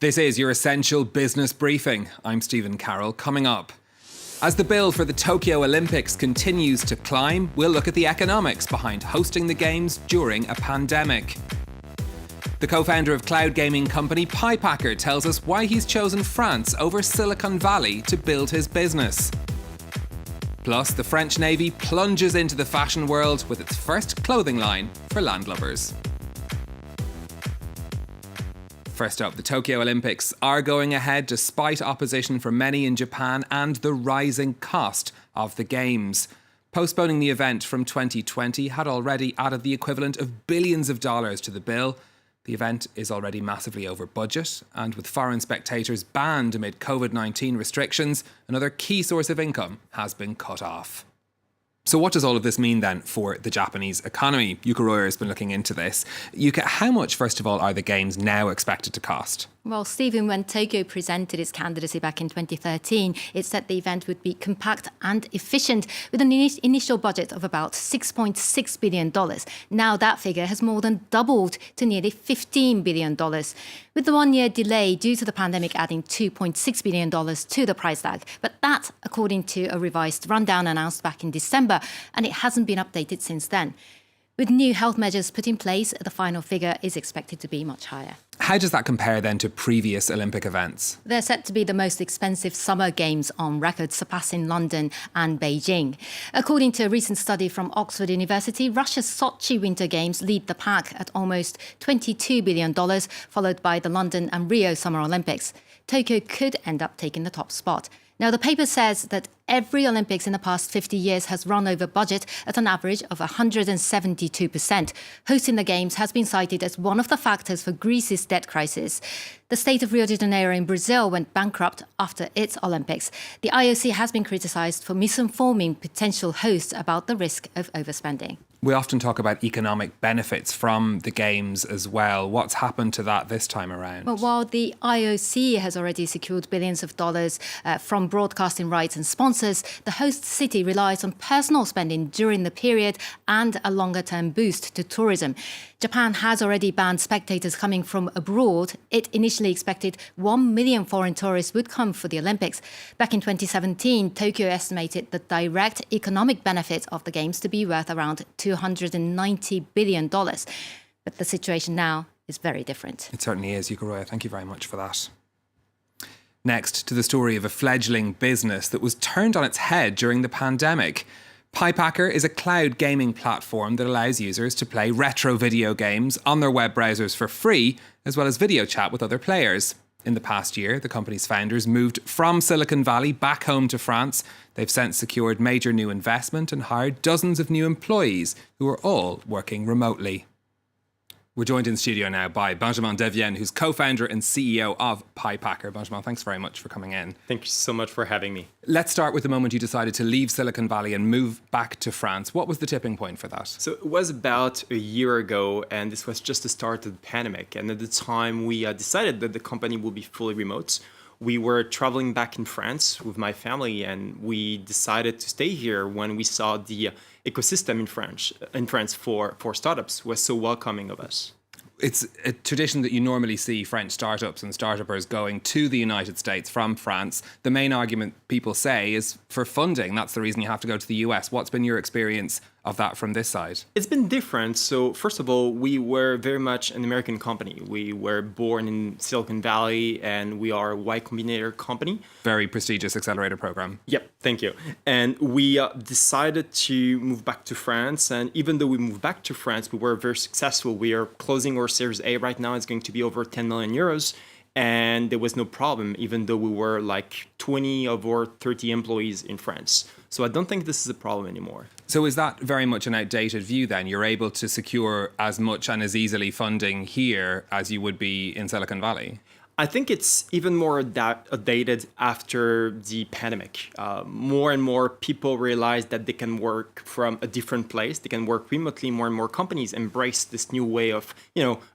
This is your essential business briefing. I'm Stephen Carroll. Coming up, as the bill for the Tokyo Olympics continues to climb, we'll look at the economics behind hosting the Games during a pandemic. The co-founder of cloud gaming company PiePacker tells us why he's chosen France over Silicon Valley to build his business. Plus, the French Navy plunges into the fashion world with its first clothing line for landlubbers. First up, the Tokyo Olympics are going ahead despite opposition from many in Japan and the rising cost of the Games. Postponing the event from 2020 had already added the equivalent of billions of dollars to the bill. The event is already massively over budget, and with foreign spectators banned amid COVID-19 restrictions, another key source of income has been cut off. So what does all of this mean then for the Japanese economy? Yuka Royer has been looking into this. Yuka, how much, first of all, are the Games now expected to cost? Well, Stephen, when Tokyo presented its candidacy back in 2013, it said the event would be compact and efficient with an initial budget of about $6.6 billion. Now that figure has more than doubled to nearly $15 billion, with the one-year delay due to the pandemic adding $2.6 billion to the price tag. But that, according to a revised rundown announced back in December, and it hasn't been updated since then. With new health measures put in place, the final figure is expected to be much higher. How does that compare then to previous Olympic events? They're set to be the most expensive summer games on record, surpassing London and Beijing. According to a recent study from Oxford University, Russia's Sochi Winter Games lead the pack at almost $22 billion, followed by the London and Rio Summer Olympics. Tokyo could end up taking the top spot. Now, the paper says that every Olympics in the past 50 years has run over budget at an average of 172%. Hosting the Games has been cited as one of the factors for Greece's debt crisis. The state of Rio de Janeiro in Brazil went bankrupt after its Olympics. The IOC has been criticised for misinforming potential hosts about the risk of overspending. We often talk about economic benefits from the Games as well. What's happened to that this time around? Well, while the IOC has already secured billions of dollars from broadcasting rights and sponsors, the host city relies on personal spending during the period and a longer-term boost to tourism. Japan has already banned spectators coming from abroad. It initially expected 1 million foreign tourists would come for the Olympics. Back in 2017, Tokyo estimated the direct economic benefit of the Games to be worth around $290 billion. But the situation now is very different. It certainly is, Yuka Royer. Thank you very much for that. Next, to the story of a fledgling business that was turned on its head during the pandemic. PiePacker is a cloud gaming platform that allows users to play retro video games on their web browsers for free, as well as video chat with other players. In the past year, the company's founders moved from Silicon Valley back home to France. They've since secured major new investment and hired dozens of new employees who are all working remotely. We're joined in studio now by Benjamin Devienne, who's co-founder and CEO of PiePacker. Benjamin, thanks very much for coming in. Thank you so much for having me. Let's start with the moment you decided to leave Silicon Valley and move back to France. What was the tipping point for that? So it was about a year ago, and this was just the start of the pandemic. And at the time, we decided that the company will be fully remote. We were traveling back in France with my family, and we decided to stay here when we saw the ecosystem in France for startups was so welcoming of us. It's a tradition that you normally see French startups and startuppers going to the United States from France. The main argument people say is for funding. That's the reason you have to go to the US. What's been your experience of that from this side? It's been different. So first of all, we were very much an American company. We were born in Silicon Valley, and we are a Y Combinator company. Very prestigious accelerator program. Yep, thank you. And we decided to move back to France. And even though we moved back to France, we were very successful. We are closing our Series A right now. It's going to be over 10 million euros. And there was no problem, even though we were like 20 of our 30 employees in France. So I don't think this is a problem anymore. So is that very much an outdated view then? You're able to secure as much and as easily funding here as you would be in Silicon Valley? I think it's even more outdated after the pandemic. More and more people realize that they can work from a different place. They can work remotely. More and more companies embrace this new way of,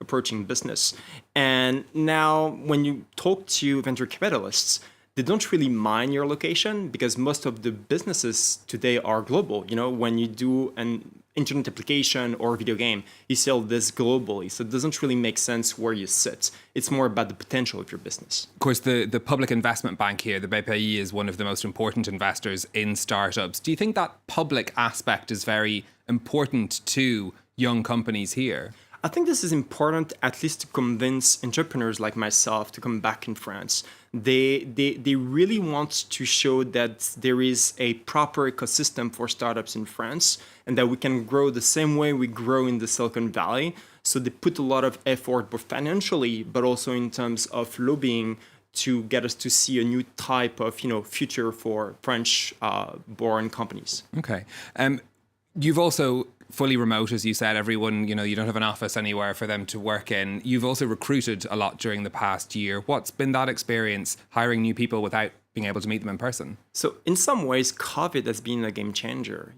approaching business. And now when you talk to venture capitalists, they don't really mind your location because most of the businesses today are global. When you do an internet application or video game, you sell this globally. So it doesn't really make sense where you sit. It's more about the potential of your business. Of course, the public investment bank here, the BPI, is one of the most important investors in startups. Do you think that public aspect is very important to young companies here? I think this is important, at least to convince entrepreneurs like myself to come back in France. They really want to show that there is a proper ecosystem for startups in France and that we can grow the same way we grow in the Silicon Valley. So they put a lot of effort, both financially, but also in terms of lobbying, to get us to see a new type of future for French-born companies. Okay. You've also fully remote, as you said, everyone, you don't have an office anywhere for them to work in. You've also recruited a lot during the past year. What's been that experience, hiring new people without being able to meet them in person? So in some ways, COVID has been a game changer,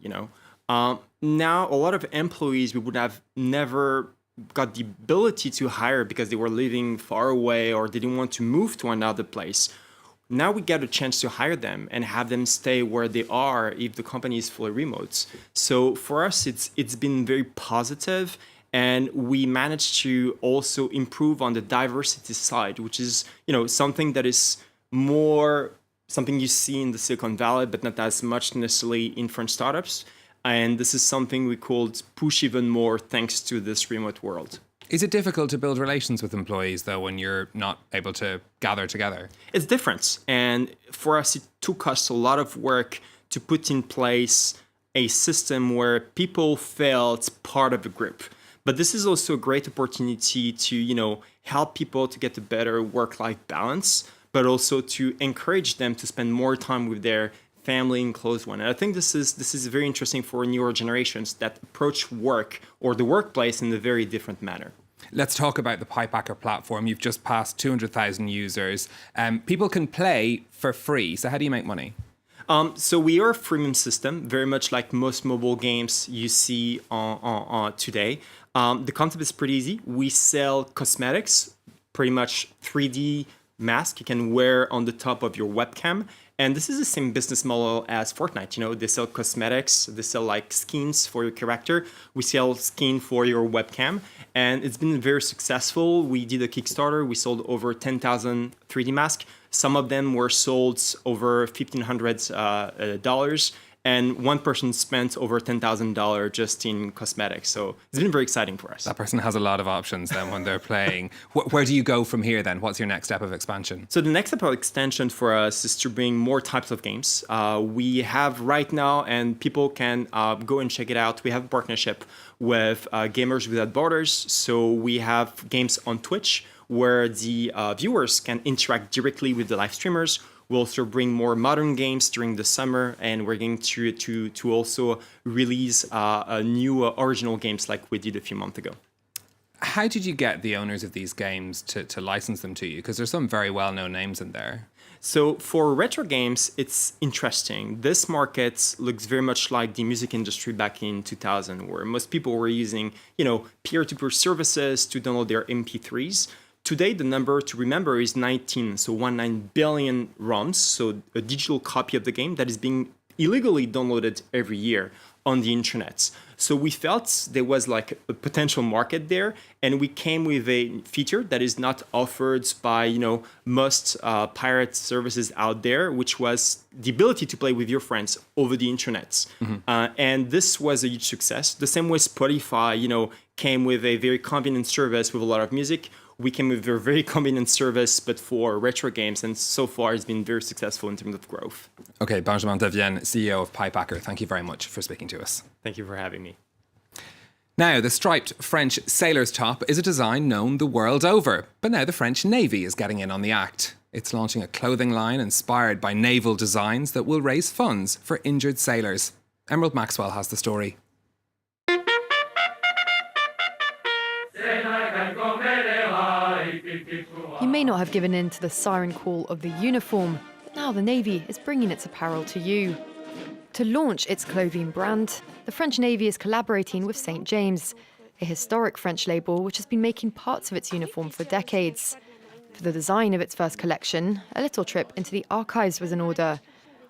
Now, a lot of employees we would have never got the ability to hire because they were living far away or they didn't want to move to another place. Now we get a chance to hire them and have them stay where they are if the company is fully remote. So for us, it's been very positive, and we managed to also improve on the diversity side, which is something that is more something you see in the Silicon Valley, but not as much necessarily in French startups. And this is something we could push even more thanks to this remote world. Is it difficult to build relations with employees, though, when you're not able to gather together? It's different. And for us, it took us a lot of work to put in place a system where people felt part of a group. But this is also a great opportunity to, help people to get a better work-life balance, but also to encourage them to spend more time with their family and close one. And I think this is very interesting for newer generations that approach work or the workplace in a very different manner. Let's talk about the PyPacker platform. You've just passed 200,000 users. People can play for free. So how do you make money? So we are a freemium system, very much like most mobile games you see on today. The concept is pretty easy. We sell cosmetics, pretty much 3D mask you can wear on the top of your webcam. And this is the same business model as Fortnite. They sell cosmetics, they sell like skins for your character. We sell skin for your webcam. And it's been very successful. We did a Kickstarter. We sold over 10,000 3D masks. Some of them were sold over $1,500. And one person spent over $10,000 just in cosmetics. So it's been very exciting for us. That person has a lot of options then when they're playing. Where do you go from here then? What's your next step of expansion? So the next step of extension for us is to bring more types of games. We have right now, and people can go and check it out, we have a partnership with Gamers Without Borders. So we have games on Twitch where the viewers can interact directly with the live streamers. We'll also bring more modern games during the summer, and we're going to also release new original games like we did a few months ago. How did you get the owners of these games to license them to you? Because there's some very well-known names in there. So for retro games, it's interesting. This market looks very much like the music industry back in 2000, where most people were using, peer-to-peer services to download their MP3s. Today, the number to remember is 19, so 19 billion ROMs, so a digital copy of the game that is being illegally downloaded every year on the internet. So we felt there was like a potential market there, and we came with a feature that is not offered by most pirate services out there, which was the ability to play with your friends over the internet. Mm-hmm. And this was a huge success. The same way Spotify, came with a very convenient service with a lot of music. We came with a very convenient service, but for retro games, and so far it's been very successful in terms of growth. Okay, Benjamin Devienne, CEO of PyPacker, thank you very much for speaking to us. Thank you for having me. Now, the striped French sailor's top is a design known the world over, but now the French Navy is getting in on the act. It's launching a clothing line inspired by naval designs that will raise funds for injured sailors. Emerald Maxwell has the story. You may not have given in to the siren call of the uniform, but now the Navy is bringing its apparel to you. To launch its clothing brand, the French Navy is collaborating with St. James, a historic French label which has been making parts of its uniform for decades. For the design of its first collection, a little trip into the archives was in order.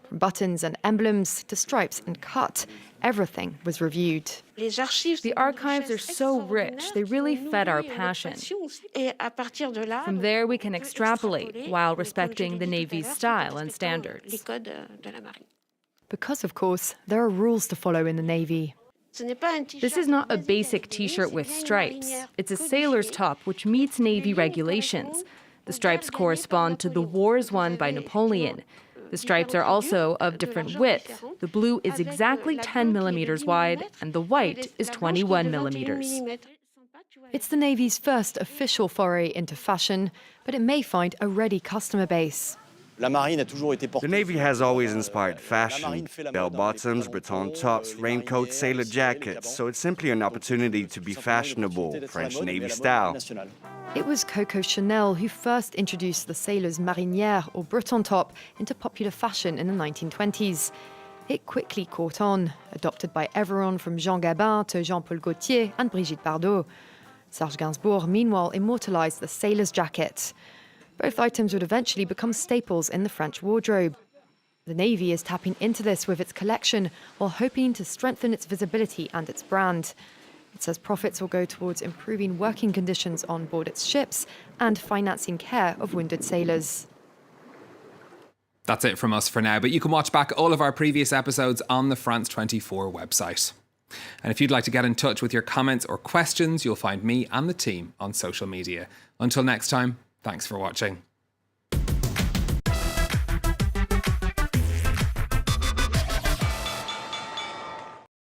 From buttons and emblems to stripes and cut, Everything was reviewed. The archives are so rich, they really fed our passion. From there, we can extrapolate while respecting the Navy's style and standards. Because, of course, there are rules to follow in the Navy. This is not a basic t-shirt with stripes. It's a sailor's top which meets Navy regulations. The stripes correspond to the wars won by Napoleon. The stripes are also of different width. The blue is exactly 10 millimeters wide and the white is 21 millimeters. It's the Navy's first official foray into fashion, but it may find a ready customer base. The Navy has always inspired fashion. Bell-bottoms, Breton tops, raincoats, sailor jackets. So it's simply an opportunity to be fashionable, French Navy style. It was Coco Chanel who first introduced the sailor's marinière or Breton top into popular fashion in the 1920s. It quickly caught on, adopted by everyone from Jean Gabin to Jean-Paul Gaultier and Brigitte Bardot. Serge Gainsbourg, meanwhile, immortalised the sailor's jacket. Both items would eventually become staples in the French wardrobe. The Navy is tapping into this with its collection while hoping to strengthen its visibility and its brand. It says profits will go towards improving working conditions on board its ships and financing care of wounded sailors. That's it from us for now, but you can watch back all of our previous episodes on the France 24 website. And if you'd like to get in touch with your comments or questions, you'll find me and the team on social media. Until next time, thanks for watching.